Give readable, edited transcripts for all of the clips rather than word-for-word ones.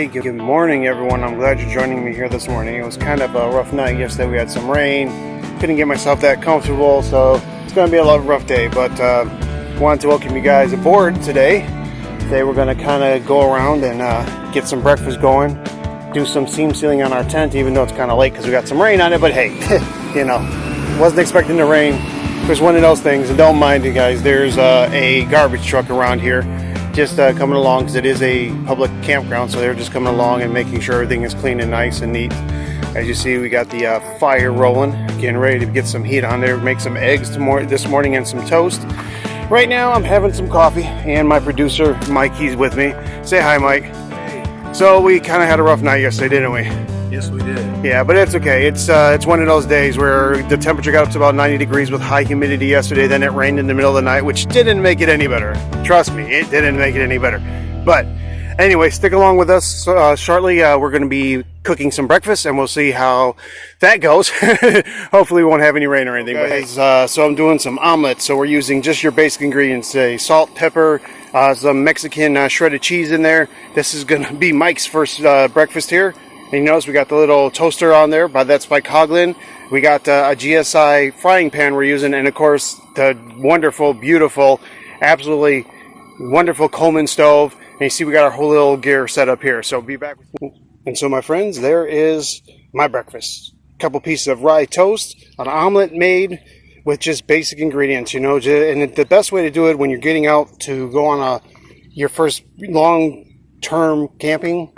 Hey, good morning everyone. I'm glad you're joining me here this morning. It was kind of a rough night yesterday. We had some rain. Couldn't get myself that comfortable, so it's going to be a rough day. But wanted to welcome you guys aboard today. Today we're going to kind of go around and get some breakfast going. Do some seam sealing on our tent, even though it's kind of late because we got some rain on it. But hey, you know, wasn't expecting the rain. It was one of those things, and don't mind you guys. There's a garbage truck around here. Just coming along because it is a public campground, so they're just coming along and making sure everything is clean and nice and neat. As you see, we got the fire rolling, getting ready to get some heat on there, make some eggs this morning and some toast. Right now I'm having some coffee, and my producer Mike, he's with me. Say hi, Mike. Hey. So we kind of had a rough night yesterday, didn't we? Yes, we did. Yeah, but it's okay. It's one of those days where the temperature got up to about 90 degrees with high humidity yesterday. Then it rained in the middle of the night, which didn't make it any better. Trust me, it didn't make it any better. But anyway, stick along with us. Shortly, we're going to be cooking some breakfast, and we'll see how that goes. Hopefully, we won't have any rain or anything. Okay. But so I'm doing some omelets. So we're using just your basic ingredients: say salt, pepper, some Mexican shredded cheese in there. This is going to be Mike's first breakfast here. And you notice we got the little toaster on there, that's by Coghlan. We got a GSI frying pan we're using, and of course the wonderful, beautiful, absolutely wonderful Coleman stove. And you see we got our whole little gear set up here. So be back with you. And so my friends, there is my breakfast. A couple pieces of rye toast, an omelet made with just basic ingredients, you know. And the best way to do it when you're getting out to go on your first long-term camping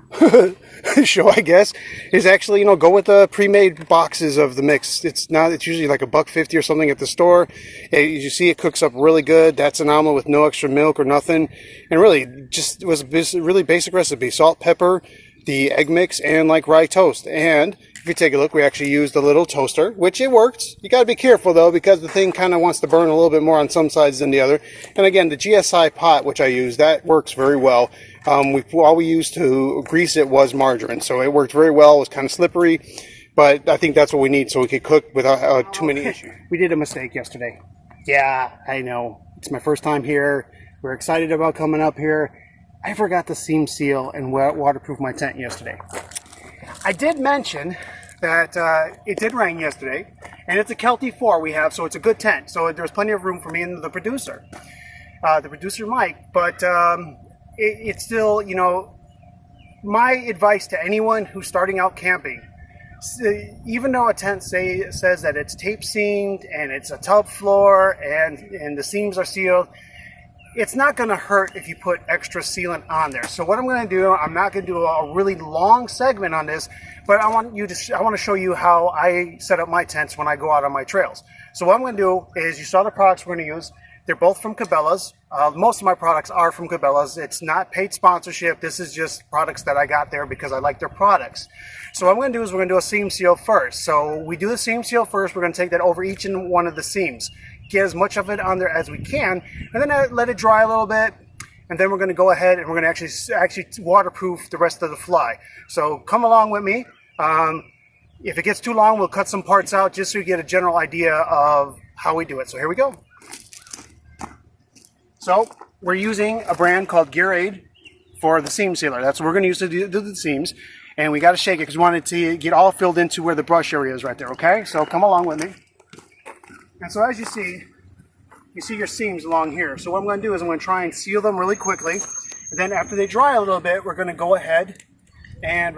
show, I guess, is actually, you know, go with the pre-made boxes of the mix. It's usually like $1.50 or something at the store. You see it cooks up really good. That's an omelet with no extra milk or nothing. And really, it was a really basic recipe. Salt, pepper, the egg mix, and like rye toast. And if you take a look, we actually used a little toaster, which it worked. You got to be careful though, because the thing kind of wants to burn a little bit more on some sides than the other. And again, the GSI pot, which I use, that works very well. All we used to grease it was margarine, so it worked very well. It was kind of slippery, but I think that's what we need so we could cook without too many issues. We did a mistake yesterday. Yeah, I know. It's my first time here. We're excited about coming up here. I forgot to seam seal and waterproof my tent yesterday. I did mention that it did rain yesterday, and it's a Kelty 4 we have, so it's a good tent. So there's plenty of room for me and the producer Mike, but it's still, you know, my advice to anyone who's starting out camping, even though a tent says that it's tape seamed and it's a tub floor and the seams are sealed, it's not going to hurt if you put extra sealant on there. So what I'm going to do, I'm not going to do a really long segment on this, but I want to show you how I set up my tents when I go out on my trails. So what I'm going to do is, you saw the products we're going to use. They're both from Cabela's. Most of my products are from Cabela's. It's not paid sponsorship. This is just products that I got there because I like their products. So what I'm going to do is we're going to do a seam seal first. So we do the seam seal first. We're going to take that over each and one of the seams. Get as much of it on there as we can, and then let it dry a little bit. And then we're going to go ahead and we're going to actually waterproof the rest of the fly. So come along with me. If it gets too long, we'll cut some parts out just so you get a general idea of how we do it. So here we go. So we're using a brand called GearAid for the seam sealer. That's what we're going to use to do the seams. And we got to shake it because we want it to get all filled into where the brush area is right there, okay? So come along with me. And so as you see your seams along here. So what I'm going to do is I'm going to try and seal them really quickly. And then after they dry a little bit, we're going to go ahead and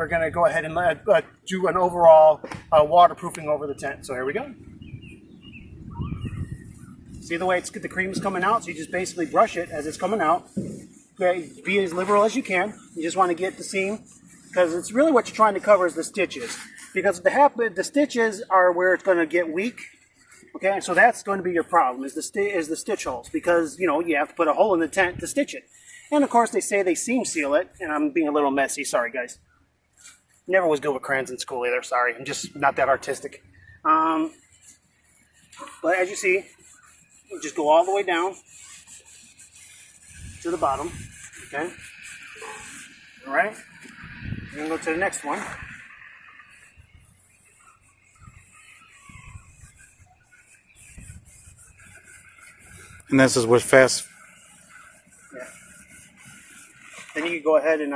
do an overall waterproofing over the tent. So here we go. See the way the cream's coming out? So you just basically brush it as it's coming out. Okay, be as liberal as you can. You just want to get the seam, because it's really what you're trying to cover is the stitches. Because the stitches are where it's going to get weak. Okay, and so that's going to be your problem, is the stitch holes. Because, you know, you have to put a hole in the tent to stitch it. And of course they say they seam seal it, and I'm being a little messy. Sorry, guys. Never was good with crayons in school either. Sorry, I'm just not that artistic. But as you see, we'll just go all the way down to the bottom, okay? All right, and then go to the next one. And this is with fast. Yeah. Then you can go ahead and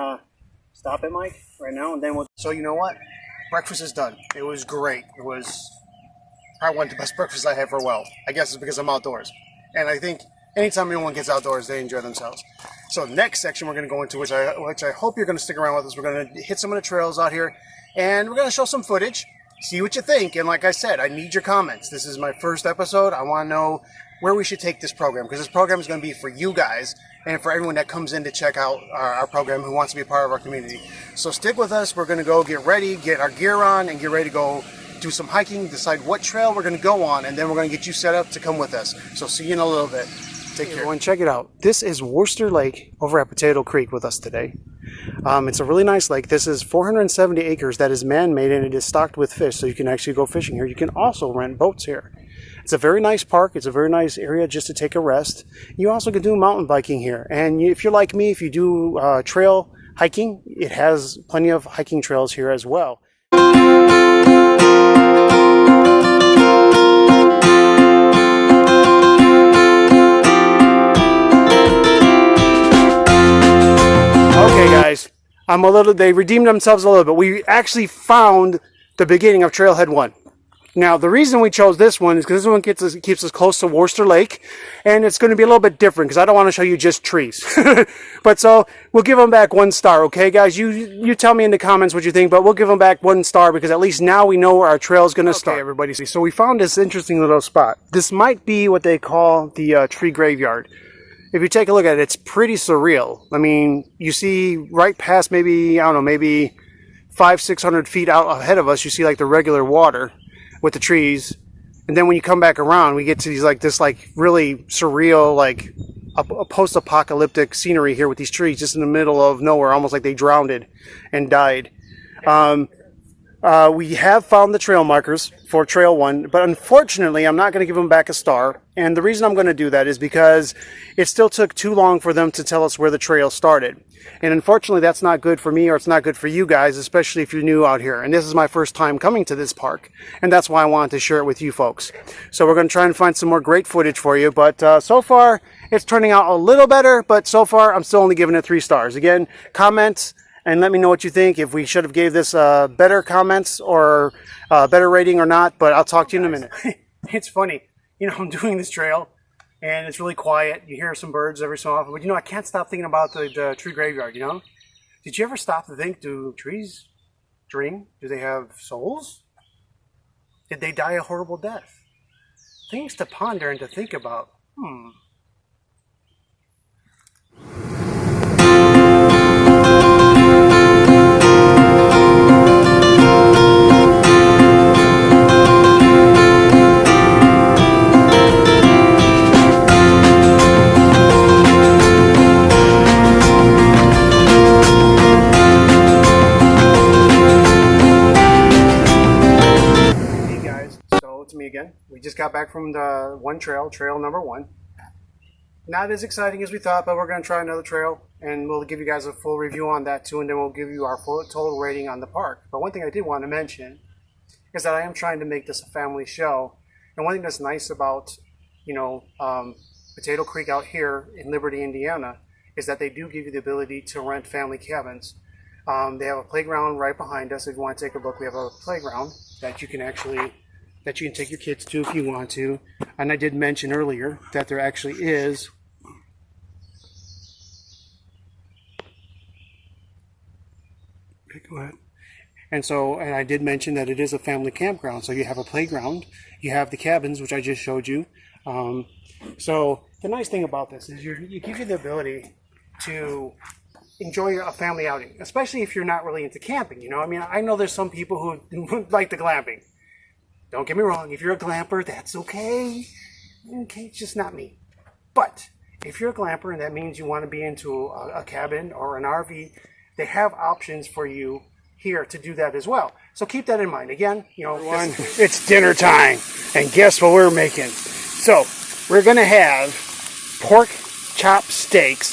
stop it, Mike, right now, and then we'll... So you know what? Breakfast is done. It was great. It was probably one of the best breakfasts I had for a while. I guess it's because I'm outdoors. And I think anytime anyone gets outdoors, they enjoy themselves. So next section we're going to go into, which I hope you're going to stick around with us. We're going to hit some of the trails out here, and we're going to show some footage, see what you think. And like I said, I need your comments. This is my first episode. I want to know where we should take this program, because this program is going to be for you guys and for everyone that comes in to check out our program who wants to be a part of our community. So stick with us. We're going to go get ready, get our gear on, and get ready to go do some hiking, decide what trail we're going to go on, and then we're going to get you set up to come with us. So see you in a little bit. Take care. Everyone, check it out. This is Worcester Lake over at Potato Creek with us today. It's a really nice lake. This is 470 acres that is man-made, and it is stocked with fish, so you can actually go fishing here. You can also rent boats here. It's a very nice park. It's a very nice area just to take a rest. You also can do mountain biking here. And if you're like me, if you do trail hiking, it has plenty of hiking trails here as well. Okay, guys, they redeemed themselves a little bit. We actually found the beginning of Trailhead 1. Now, the reason we chose this one is because this one keeps us close to Worcester Lake, and it's going to be a little bit different because I don't want to show you just trees. But so, we'll give them back 1 star, okay, guys? You tell me in the comments what you think, but we'll give them back 1 star because at least now we know where our trail is going to start. Okay, everybody, so we found this interesting little spot. This might be what they call the tree graveyard. If you take a look at it, it's pretty surreal. I mean, you see right past maybe, I don't know, maybe 500-600 feet out ahead of us, you see like the regular water with the trees, and then when you come back around, we get to these this really surreal, like a post-apocalyptic scenery here with these trees just in the middle of nowhere, almost like they drowned and died. We have found the trail markers for Trail 1, but unfortunately, I'm not going to give them back a star. And the reason I'm going to do that is because it still took too long for them to tell us where the trail started. And unfortunately, that's not good for me, or it's not good for you guys, especially if you're new out here. And this is my first time coming to this park, and that's why I wanted to share it with you folks. So we're going to try and find some more great footage for you, but so far, it's turning out a little better, but so far, I'm still only giving it 3 stars. Again, comments and let me know what you think, if we should have gave this better comments or better rating or not, but I'll talk to you in a minute. It's funny, I'm doing this trail and it's really quiet. You hear some birds every so often, but I can't stop thinking about the tree graveyard. Did you ever stop to think, do trees dream? Do they have souls? Did they die a horrible death? Things to ponder and to think about. Again, we just got back from the trail number 1. Not as exciting as we thought, but we're going to try another trail, and we'll give you guys a full review on that too, and then we'll give you our full total rating on the park. But one thing I did want to mention is that I am trying to make this a family show, and one thing that's nice about Potato Creek out here in Liberty, Indiana, is that they do give you the ability to rent family cabins. They have a playground right behind us. If you want to take a look, we have a playground that you can take your kids to if you want to. And I did mention earlier that there actually is go ahead. And I did mention that it is a family campground. So you have a playground, you have the cabins, which I just showed you. So the nice thing about this is you give you the ability to enjoy a family outing, especially if you're not really into camping. I know there's some people who like the glamping. Don't get me wrong, if you're a glamper, that's okay. Okay, it's just not me. But if you're a glamper and that means you want to be into a cabin or an RV, they have options for you here to do that as well. So keep that in mind. Again, everyone, it's dinner time. And guess what we're making? So we're going to have pork chop steaks.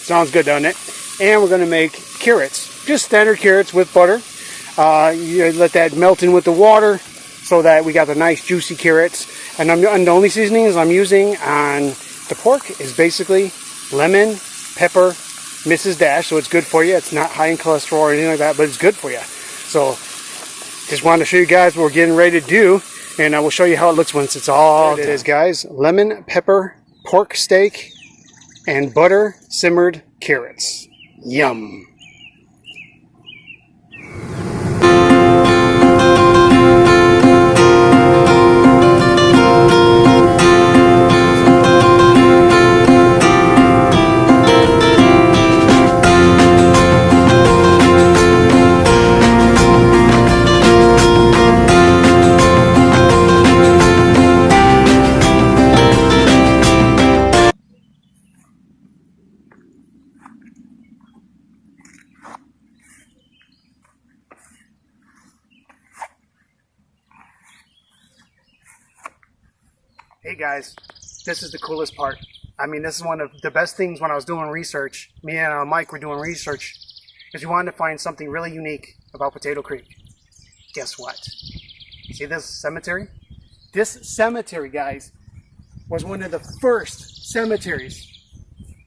Sounds good, doesn't it? And we're going to make carrots. Just standard carrots with butter. You let that melt in with the water, so that we got the nice juicy carrots. And the only seasonings I'm using on the pork is basically lemon, pepper, Mrs. Dash, so it's good for you. It's not high in cholesterol or anything like that, but it's good for you. So just wanted to show you guys what we're getting ready to do, and I will show you how it looks once it's all done. It is, guys, lemon pepper pork steak and butter simmered carrots. Yum. Hey guys, this is the coolest part. I mean, this is one of the best things when I was doing research. Me and Mike were doing research, is we wanted to find something really unique about Potato Creek. Guess what? See this cemetery? This cemetery, guys, was one of the first cemeteries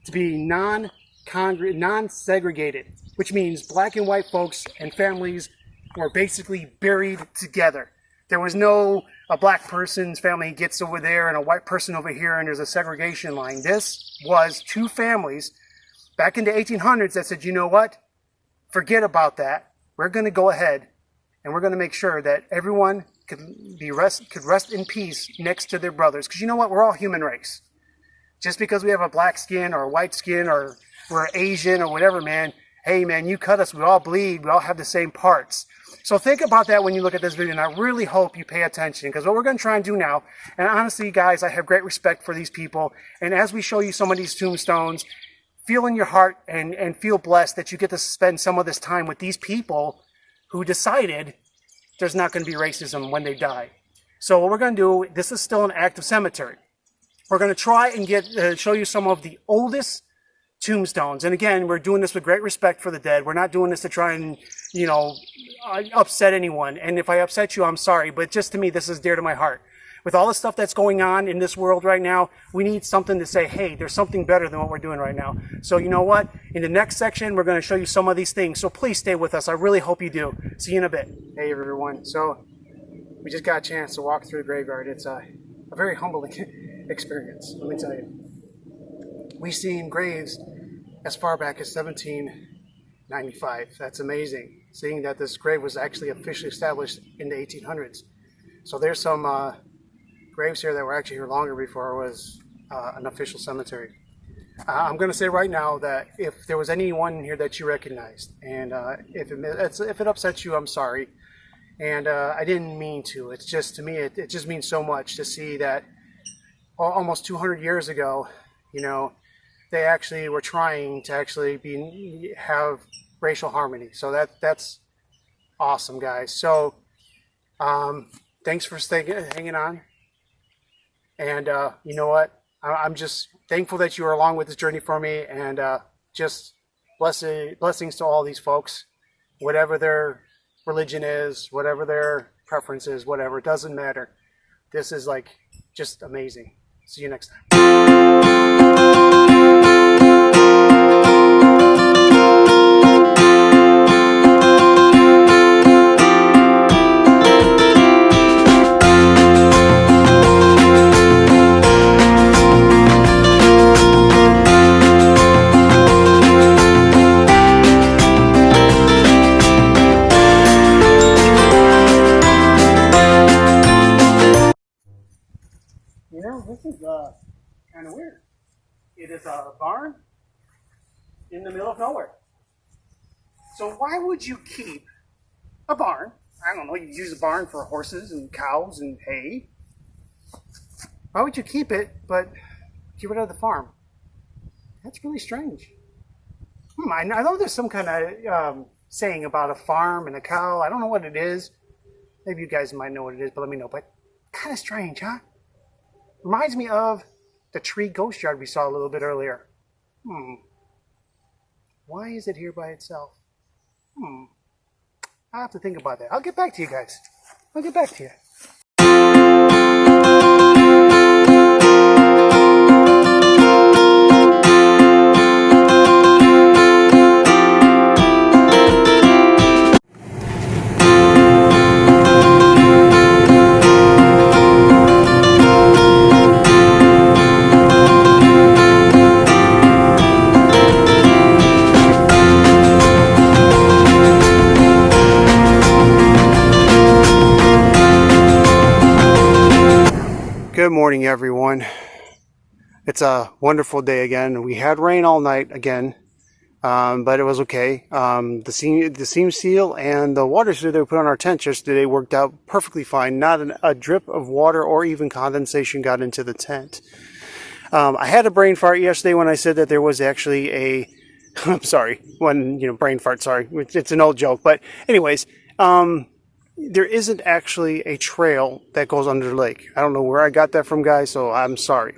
to be non-segregated, which means black and white folks and families were basically buried together. There was no a black person's family gets over there and a white person over here and there's a segregation line. This was two families back in the 1800s that said, you know what? Forget about that. We're going to go ahead and we're going to make sure that everyone could rest in peace next to their brothers. Because you know what? We're all human race. Just because we have a black skin or a white skin or we're Asian or whatever, man. Hey, man, you cut us. We all bleed. We all have the same parts. So think about that when you look at this video, and I really hope you pay attention, because what we're going to try and do now, and honestly, guys, I have great respect for these people, and as we show you some of these tombstones, feel in your heart and feel blessed that you get to spend some of this time with these people who decided there's not going to be racism when they die. So what we're going to do, this is still an active cemetery. We're going to try and show you some of the oldest tombstones. And again, we're doing this with great respect for the dead. We're not doing this to try and, you know, upset anyone. And if I upset you, I'm sorry. But just to me, this is dear to my heart. With all the stuff that's going on in this world right now, we need something to say, hey, there's something better than what we're doing right now. So you know what? In the next section, we're going to show you some of these things. So please stay with us. I really hope you do. See you in a bit. Hey, everyone. So we just got a chance to walk through the graveyard. It's a very humbling experience, let me tell you. We've seen graves as far back as 1795. That's amazing, seeing that this grave was actually officially established in the 1800s. So there's some graves here that were actually here longer before it was an official cemetery. I'm going to say right now that if there was anyone here that you recognized, and if it upsets you, I'm sorry. And I didn't mean to. It's just, to me, it just means so much to see that almost 200 years ago, you know, they actually were trying to actually have racial harmony. So that's awesome, guys. So thanks for hanging on. And you know what? I'm just thankful that you were along with this journey for me, and just blessings to all these folks, whatever their religion is, whatever their preference is, whatever, it doesn't matter. This is like just amazing. See you next time. You know, this is kind of weird. It is a barn in the middle of nowhere. So why would you keep a barn? I don't know, you use a barn for horses and cows and hay. Why would you keep it, but get rid of the farm? That's really strange. I know there's some kind of saying about a farm and a cow. I don't know what it is. Maybe you guys might know what it is, but let me know. But kind of strange, huh? Reminds me of the tree ghost yard we saw a little bit earlier. Why is it here by itself? I'll have to think about that. I'll get back to you guys. I'll get back to you. morning, everyone. It's a wonderful day again. We had rain all night again, but it was okay. The seam seal and the water seal that we put on our tent yesterday worked out perfectly fine. Not a drip of water or even condensation got into the tent. I had a brain fart yesterday when I said that there was actually a I'm sorry, brain fart, sorry. It's an old joke. But anyways, there isn't actually a trail that goes under the lake. I don't know where I got that from, guys, so I'm sorry.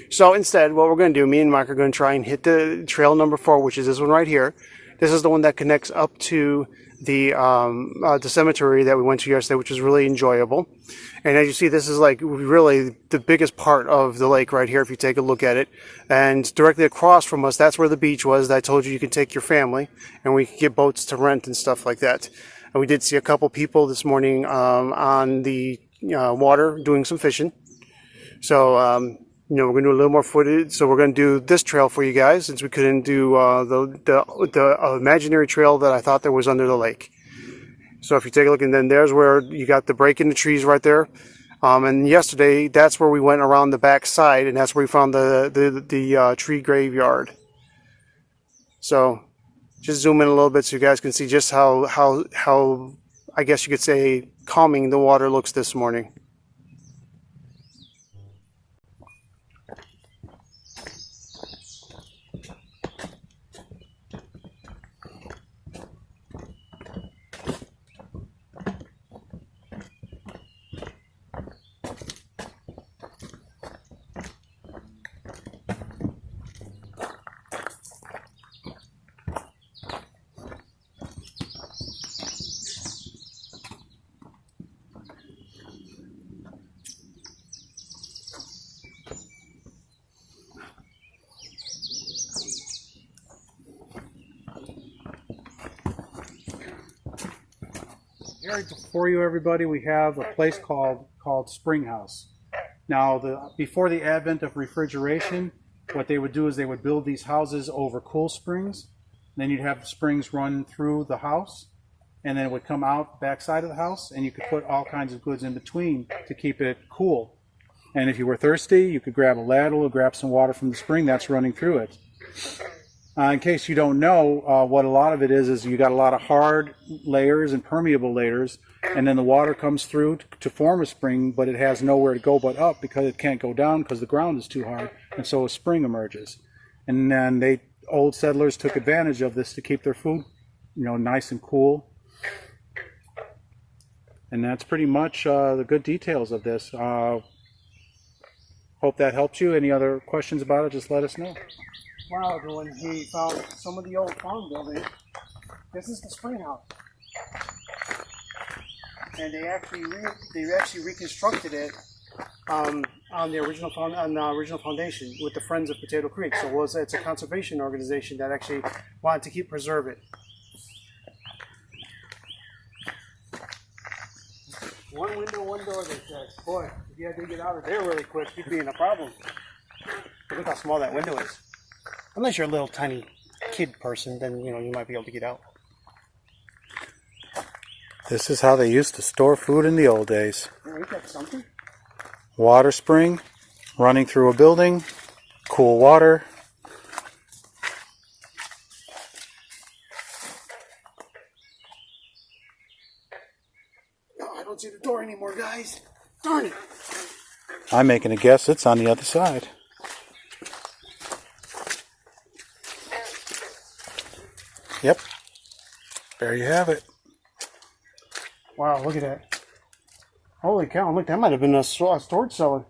So instead, what we're going to do, me and Mike are going to try and hit the trail number 4, which is this one right here. This is the one that connects up to the cemetery that we went to yesterday, which was really enjoyable. And as you see, this is like really the biggest part of the lake right here, if you take a look at it. And directly across from us, that's where the beach was. I told you can take your family, and we could get boats to rent and stuff like that. And we did see a couple people this morning on the water doing some fishing. So, we're going to do a little more footage. So we're going to do this trail for you guys, since we couldn't do the imaginary trail that I thought there was under the lake. So if you take a look, and then there's where you got the break in the trees right there. And yesterday, that's where we went around the back side, and that's where we found the tree graveyard. So just zoom in a little bit so you guys can see just how I guess you could say calming the water looks this morning. Here before you, everybody, we have a place called Spring House. Now, before the advent of refrigeration, what they would do is they would build these houses over cool springs. Then you'd have the springs run through the house, and then it would come out backside of the house, and you could put all kinds of goods in between to keep it cool. And if you were thirsty, you could grab a ladle or grab some water from the spring that's running through it. In case you don't know, what a lot of it is you got a lot of hard layers and permeable layers, and then the water comes through to form a spring, but it has nowhere to go but up because it can't go down because the ground is too hard, and so a spring emerges. And then old settlers took advantage of this to keep their food, nice and cool. And that's pretty much the good details of this. Hope that helps you. Any other questions about it, just let us know. Wow, when he found some of the old farm building, this is the spring house, and they actually reconstructed it on the original foundation with the Friends of Potato Creek. So it's a conservation organization that actually wanted to preserve it. One window, one door. They said, "Boy, if you had to get out of there really quick, you'd be in a problem." Look how small that window is. Unless you're a little tiny kid person, then you might be able to get out. This is how they used to store food in the old days. Ain't that something? Water spring running through a building, cool water. No, I don't see the door anymore, guys. Darn it. I'm making a guess it's on the other side. Yep. There you have it. Wow, look at that. Holy cow, look, that might have been a storage cellar.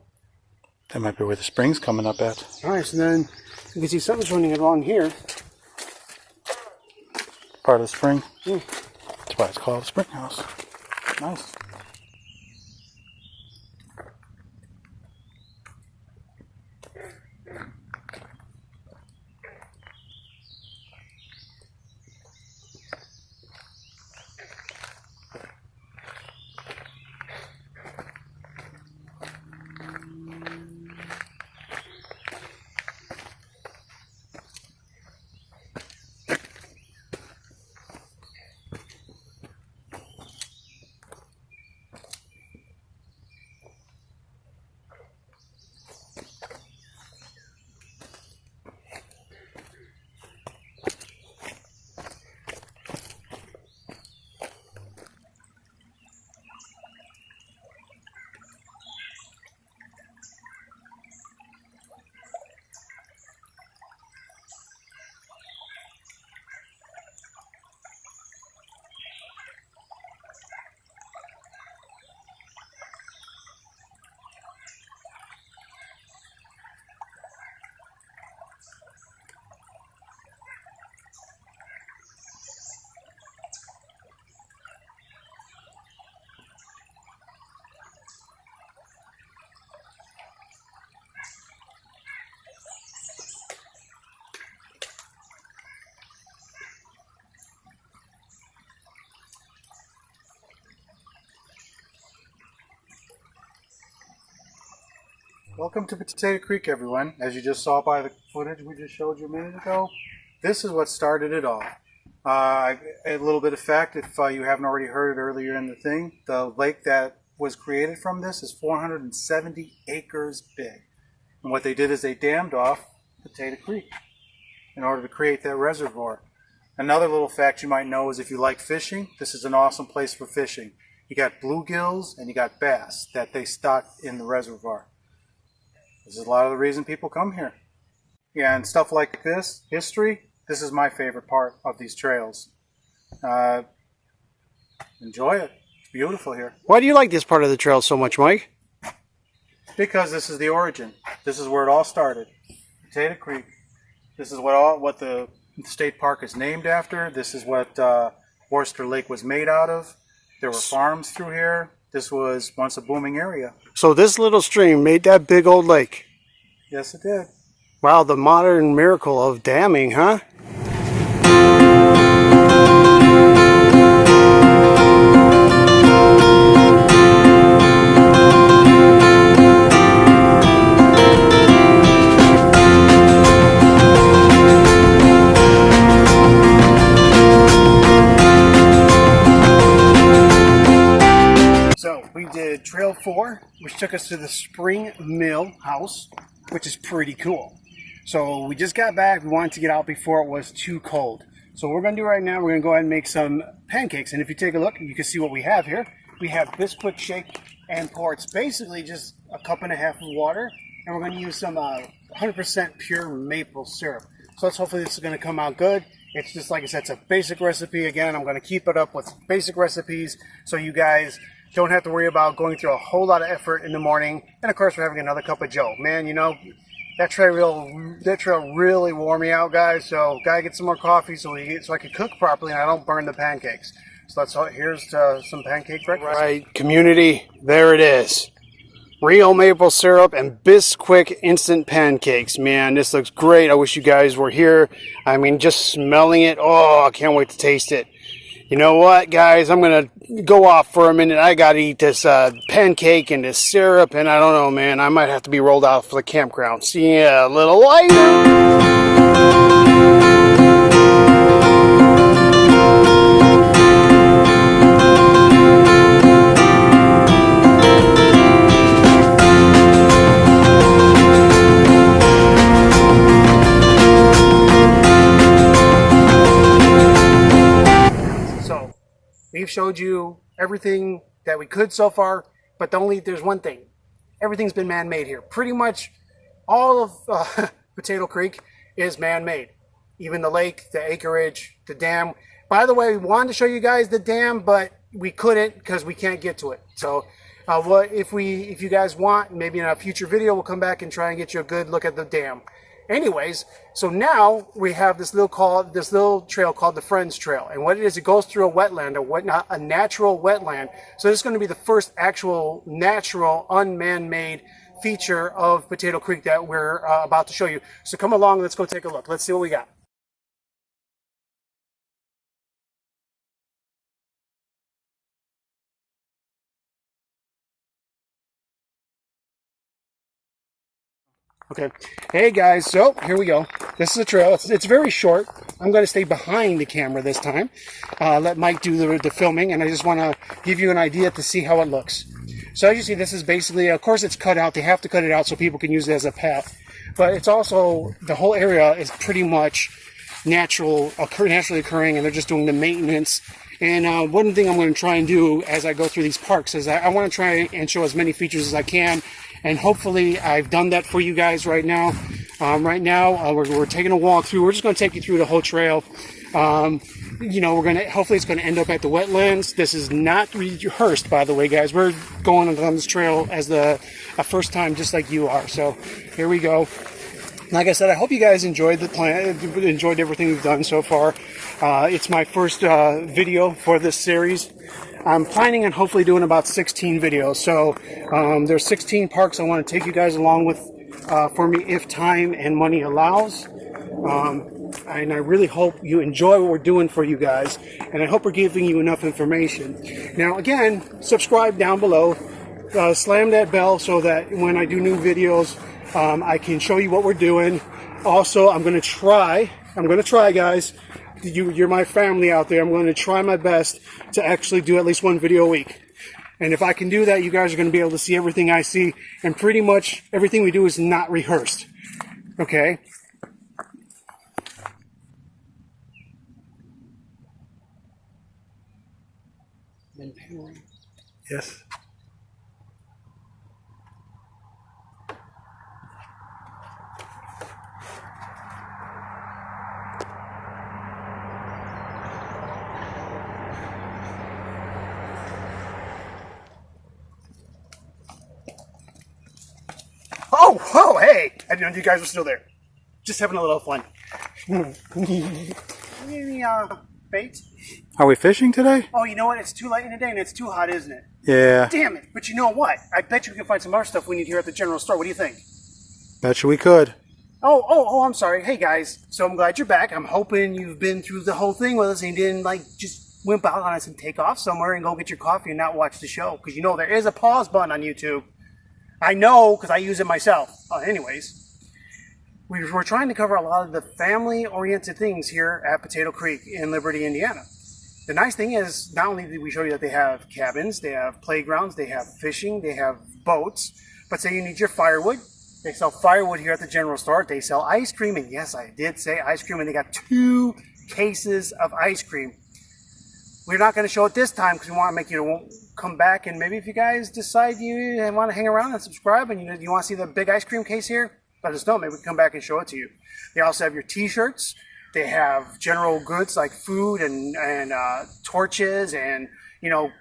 That might be where the spring's coming up at. Nice, and then you can see something's running along here. Part of the spring. That's why it's called a spring house. Nice. Welcome to Potato Creek, everyone. As you just saw by the footage we just showed you a minute ago, this is what started it all. A little bit of fact, if you haven't already heard it earlier in the thing, the lake that was created from this is 470 acres big. And what they did is they dammed off Potato Creek in order to create that reservoir. Another little fact you might know is if you like fishing, this is an awesome place for fishing. You got bluegills and you got bass that they stock in the reservoir. This is a lot of the reason people come here. Yeah, and stuff like this, history, this is my favorite part of these trails. Enjoy it. It's beautiful here. Why do you like this part of the trail so much, Mike? Because this is the origin. This is where it all started. Potato Creek. This is what the state park is named after. This is what Worcester Lake was made out of. There were farms through here. This was once a booming area. So this little stream made that big old lake. Yes, it did. Wow, the modern miracle of damming, huh? We did Trail 4, which took us to the Spring Mill House, which is pretty cool. So we just got back. We wanted to get out before it was too cold. So what we're going to do right now, we're going to go ahead and make some pancakes. And if you take a look, you can see what we have here. We have Bisquick shake and pour. It's basically just a cup and a half of water. And we're going to use some 100% pure maple syrup. So hopefully this is going to come out good. It's just like I said, it's a basic recipe. Again, I'm going to keep it up with basic recipes so you guys don't have to worry about going through a whole lot of effort in the morning. And of course, we're having another cup of Joe. Man, you know, that trail really wore me out, guys. So gotta get some more coffee so I can cook properly and I don't burn the pancakes. So here's some pancake breakfast. Right, community, there it is. Real maple syrup and Bisquick instant pancakes. Man, this looks great. I wish you guys were here. I mean, just smelling it. Oh, I can't wait to taste it. You know what, guys? I'm going to go off for a minute. I got to eat this pancake and this syrup, and I don't know, man. I might have to be rolled out for the campground. See you a little later. We've showed you everything that we could so far, but there's one thing. Everything's been man-made here. Pretty much all of Potato Creek is man-made. Even the lake, the acreage, the dam. By the way, we wanted to show you guys the dam, but we couldn't because we can't get to it. So if you guys want, maybe in a future video, we'll come back and try and get you a good look at the dam. Anyways, so now we have this little trail called the Friends Trail, and what it is, it goes through a wetland, a natural wetland. So this is going to be the first actual natural, unman-made feature of Potato Creek that we're about to show you. So come along, let's go take a look. Let's see what we got. Okay, hey guys, so here we go. This is a trail. It's very short. I'm going to stay behind the camera this time. Let Mike do the filming, and I just want to give you an idea to see how it looks. So as you see, this is basically, of course it's cut out. They have to cut it out so people can use it as a path. But it's also, the whole area is pretty much naturally occurring, and they're just doing the maintenance. And one thing I'm going to try and do as I go through these parks is I want to try and show as many features as I can. And hopefully I've done that for you guys right now. We're taking a walk through. We're just going to take you through the whole trail. You know, hopefully it's going to end up at the wetlands. This is not rehearsed, by the way, guys. We're going on this trail as a first time, just like you are. So here we go. Like I said, I hope you guys enjoyed the plan, enjoyed everything we've done so far. It's my first video for this series. I'm planning on hopefully doing about 16 videos. So there's 16 parks I want to take you guys along with for me if time and money allows. And I really hope you enjoy what we're doing for you guys. And I hope we're giving you enough information. Now, again, subscribe down below. slam that bell so that when I do new videos, I can show you what we're doing. Also, I'm going to try, guys. You're my family out there. I'm going to try my best to actually do at least one video a week. And if I can do that, you guys are going to be able to see everything I see. And pretty much everything we do is not rehearsed. Okay? Yes. Oh, hey! I didn't know you guys were still there. Just having a little fun. Any bait? Are we fishing today? Oh, you know what? It's too late in the day and it's too hot, isn't it? Yeah. Damn it. But you know what? I bet you we can find some other stuff we need here at the general store. What do you think? Bet you we could. Oh, I'm sorry. Hey, guys. So I'm glad you're back. I'm hoping you've been through the whole thing with us and you didn't, just wimp out on us and take off somewhere and go get your coffee and not watch the show. Because, there is a pause button on YouTube. I know, because I use it myself. Anyways, we're trying to cover a lot of the family-oriented things here at Potato Creek in Liberty, Indiana. The nice thing is, not only did we show you that they have cabins, they have playgrounds, they have fishing, they have boats, but say you need your firewood, they sell firewood here at the general store. They sell ice cream, and yes, I did say ice cream, and they got 2 cases of ice cream. We're not going to show it this time because we want to make you come back, and maybe if you guys decide you want to hang around and subscribe and you want to see the big ice cream case here, let us know. Maybe we can come back and show it to you. They also have your t-shirts. They have general goods like food and torches and,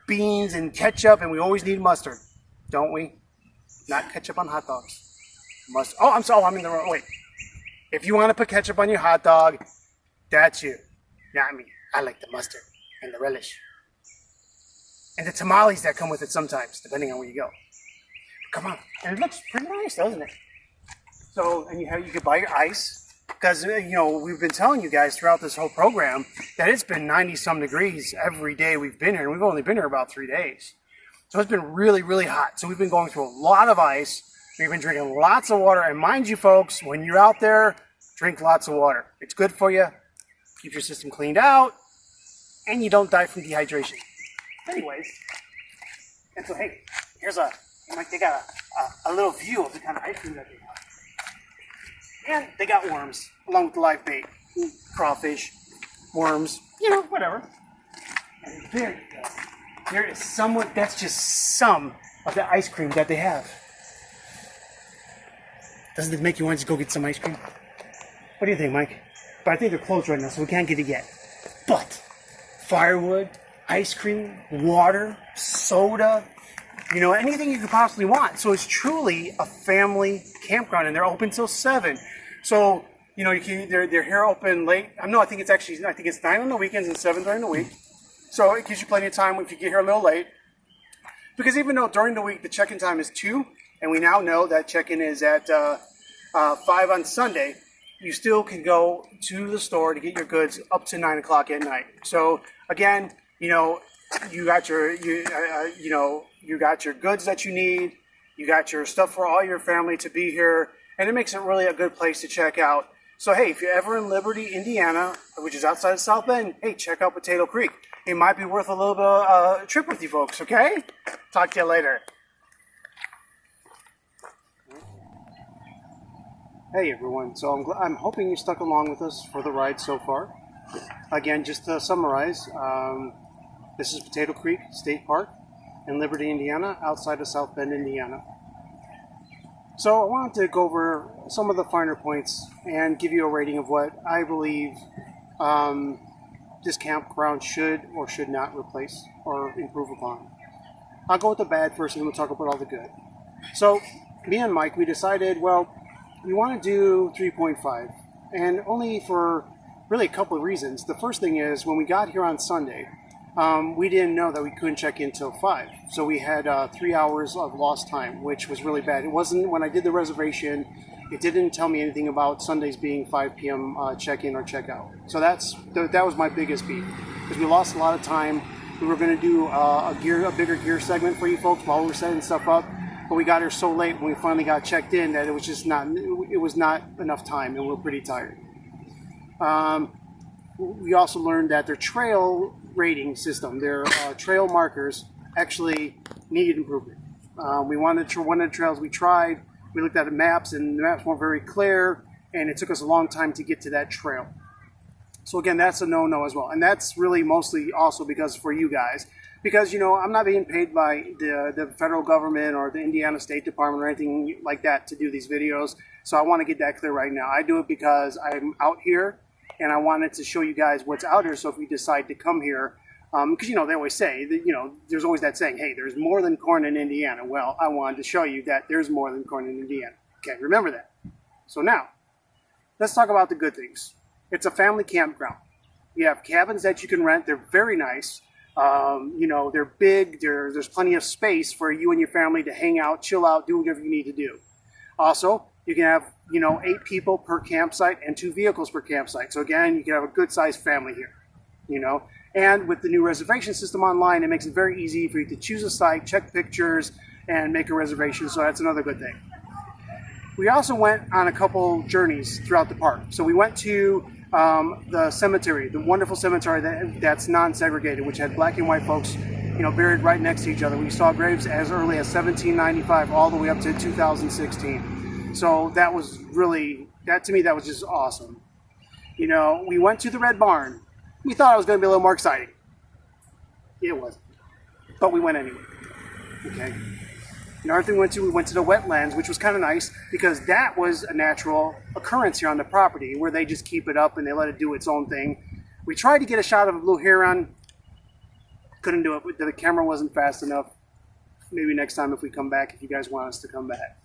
beans and ketchup, and we always need mustard, don't we? Not ketchup on hot dogs. Mustard. Oh, I'm in the wrong. Wait. If you want to put ketchup on your hot dog, that's you. Yeah, I like the mustard and the relish. And the tamales that come with it sometimes, depending on where you go. Come on. And it looks pretty nice, doesn't it? So, and you could buy your ice. Because, we've been telling you guys throughout this whole program that it's been 90-some degrees every day we've been here. And we've only been here about 3 days. So it's been really, really hot. So we've been going through a lot of ice. We've been drinking lots of water. And mind you, folks, when you're out there, drink lots of water. It's good for you. Keep your system cleaned out. And you don't die from dehydration. Anyways. And so, hey, here's they got a little view of the kind of ice cream that they have. And they got worms, along with the live bait. Crawfish, worms, whatever. And there you go. There is that's just some of the ice cream that they have. Doesn't it make you want to go get some ice cream? What do you think, Mike? But I think they're closed right now, so we can't get it yet. But firewood, ice cream, water, soda, anything you could possibly want. So it's truly a family campground, and they're open till 7. So, they're here open late. I think it's 9 on the weekends and 7 during the week. So it gives you plenty of time if you get here a little late. Because even though during the week the check-in time is 2, and we now know that check-in is at 5 on Sunday, you still can go to the store to get your goods up to 9 o'clock at night. So again, you got your goods that you need. You got your stuff for all your family to be here, and it makes it really a good place to check out. So hey, if you're ever in Liberty, Indiana, which is outside of South Bend, hey, check out Potato Creek. It might be worth a little bit of a trip with you folks. Okay? Talk to you later. Hey everyone, so I'm hoping you stuck along with us for the ride so far. Again, just to summarize, this is Potato Creek State Park in Liberty, Indiana, outside of South Bend, Indiana. So I wanted to go over some of the finer points and give you a rating of what I believe this campground should or should not replace or improve upon. I'll go with the bad first and then we'll talk about all the good. So me and Mike, we decided, well, we want to do 3.5, and only for really a couple of reasons. The first thing is, when we got here on Sunday, we didn't know that we couldn't check in till 5. So we had 3 hours of lost time, which was really bad. It wasn't, when I did the reservation, it didn't tell me anything about Sundays being 5 p.m. check-in or check-out. So that was my biggest beef, because we lost a lot of time We were going to do a bigger gear segment for you folks while we were setting stuff up, but we got here so late when we finally got checked in that it was not enough time, and we were pretty tired. We also learned that their trail rating system, their trail markers, actually needed improvement. One of the trails we tried, we looked at the maps, and the maps weren't very clear, and it took us a long time to get to that trail. So again, that's a no-no as well. And that's really mostly also because for you guys. Because, you know, I'm not being paid by the federal government or the Indiana State Department or anything like that to do these videos. So I want to get that clear right now. I do it because I'm out here, and I wanted to show you guys what's out here. So if you decide to come here, because, you know, they always say, that, you know, there's always that saying, hey, there's more than corn in Indiana. Well, I wanted to show you that there's more than corn in Indiana. Okay, remember that. So now, let's talk about the good things. It's a family campground. You have cabins that you can rent. They're very nice. You know, they're big. There's plenty of space for you and your family to hang out, chill out, do whatever you need to do. Also, you can have, you know, 8 people per campsite and 2 vehicles per campsite. So again, you can have a good-sized family here, you know. And with the new reservation system online, it makes it very easy for you to choose a site, check pictures, and make a reservation. So that's another good thing. We also went on a couple journeys throughout the park. So we went to the cemetery, the wonderful cemetery that's non-segregated, which had black and white folks, you know, buried right next to each other. We saw graves as early as 1795 all the way up to 2016. So that was really, to me, that was just awesome. You know, we went to the Red Barn. We thought it was going to be a little more exciting. It wasn't. But we went anyway. Okay. Another thing we went to the wetlands, which was kind of nice because that was a natural occurrence here on the property where they just keep it up and they let it do its own thing. We tried to get a shot of a blue heron. Couldn't do it. The camera wasn't fast enough. Maybe next time if we come back, if you guys want us to come back.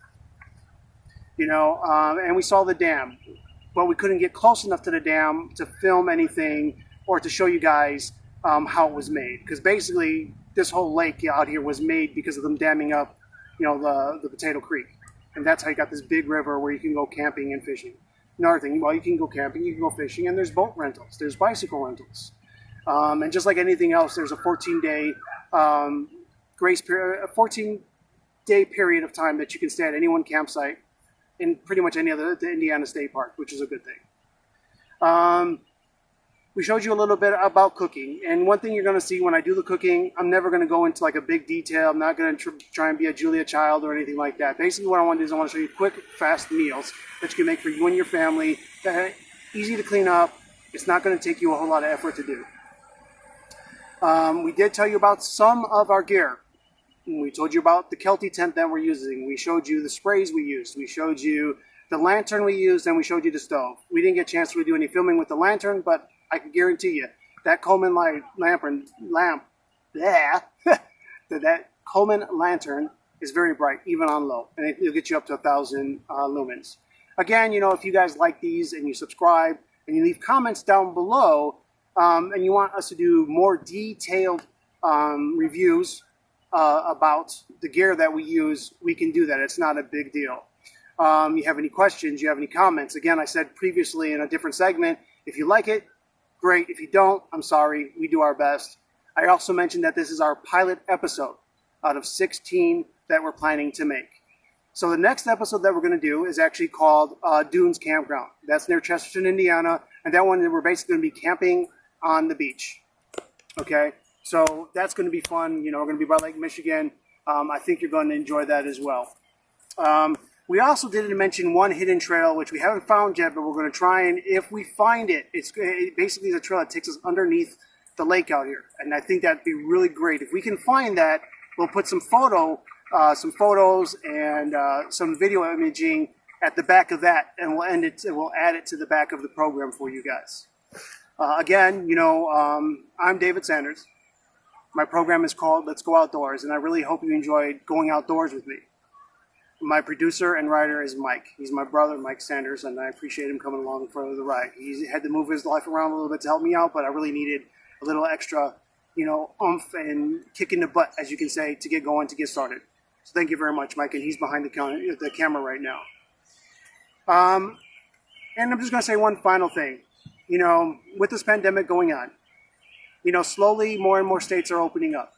You know, and we saw the dam. But we couldn't get close enough to the dam to film anything or to show you guys how it was made. Because basically, this whole lake out here was made because of them damming up, you know, the Potato Creek. And that's how you got this big river where you can go camping and fishing. Another thing, well, you can go camping, you can go fishing, and there's boat rentals, there's bicycle rentals. And just like anything else, there's a 14-day grace period, a 14-day period of time that you can stay at any one campsite in pretty much any other, the Indiana State Park, which is a good thing. We showed you a little bit about cooking, and one thing you're going to see when I do the cooking, I'm never going to go into like a big detail. I'm not going to try and be a Julia Child or anything like that. Basically what I want to do is I want to show you quick, fast meals that you can make for you and your family, that are easy to clean up. It's not going to take you a whole lot of effort to do. We did tell you about some of our gear. We told you about the Kelty tent that we're using. We showed you the sprays we used. We showed you the lantern we used, and we showed you the stove. We didn't get a chance to do any filming with the lantern, but I can guarantee you that Coleman that Coleman lantern is very bright, even on low, and it'll get you up to 1,000 lumens. Again, you know, if you guys like these and you subscribe and you leave comments down below, and you want us to do more detailed reviews about the gear that we use, we can do that. It's not a big deal. You have any questions, you have any comments, again, I said previously in a different segment, if you like it, great. If you don't, I'm sorry. We do our best. I also mentioned that this is our pilot episode out of 16 that we're planning to make. So the next episode that we're going to do is actually called Dunes Campground. That's near Chesterton, Indiana. And that one, we're basically going to be camping on the beach. Okay? So that's going to be fun. You know, we're going to be by Lake Michigan. I think you're going to enjoy that as well. We also didn't mention one hidden trail, which we haven't found yet, but we're going to try and, if we find it, it's basically the trail that takes us underneath the lake out here. And I think that'd be really great. If we can find that, we'll put some photos and some video imaging at the back of that, and we'll add it to the back of the program for you guys. Again, you know, I'm David Sanders. My program is called Let's Go Outdoors, and I really hope you enjoyed going outdoors with me. My producer and writer is Mike. He's my brother, Mike Sanders, and I appreciate him coming along for the ride. He had to move his life around a little bit to help me out, but I really needed a little extra, you know, oomph and kick in the butt, as you can say, to get going, to get started. So thank you very much, Mike, and he's behind the camera right now. And I'm just going to say one final thing. You know, with this pandemic going on, You know, slowly more and more states are opening up.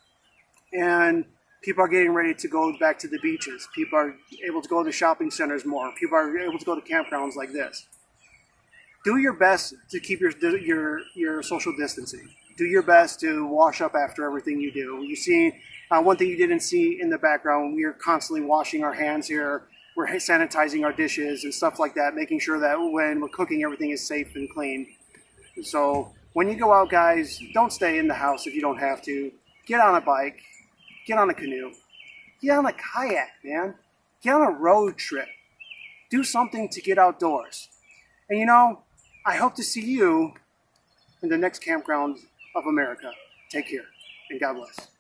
And people are getting ready to go back to the beaches. People are able to go to shopping centers more. People are able to go to campgrounds like this. Do your best to keep your social distancing. Do your best to wash up after everything you do. You see, one thing you didn't see in the background, we are constantly washing our hands here. We're sanitizing our dishes and stuff like that, making sure that when we're cooking, everything is safe and clean. So when you go out, guys, don't stay in the house if you don't have to. Get on a bike. Get on a canoe. Get on a kayak, man. Get on a road trip. Do something to get outdoors. And you know, I hope to see you in the next campground of America. Take care, and God bless.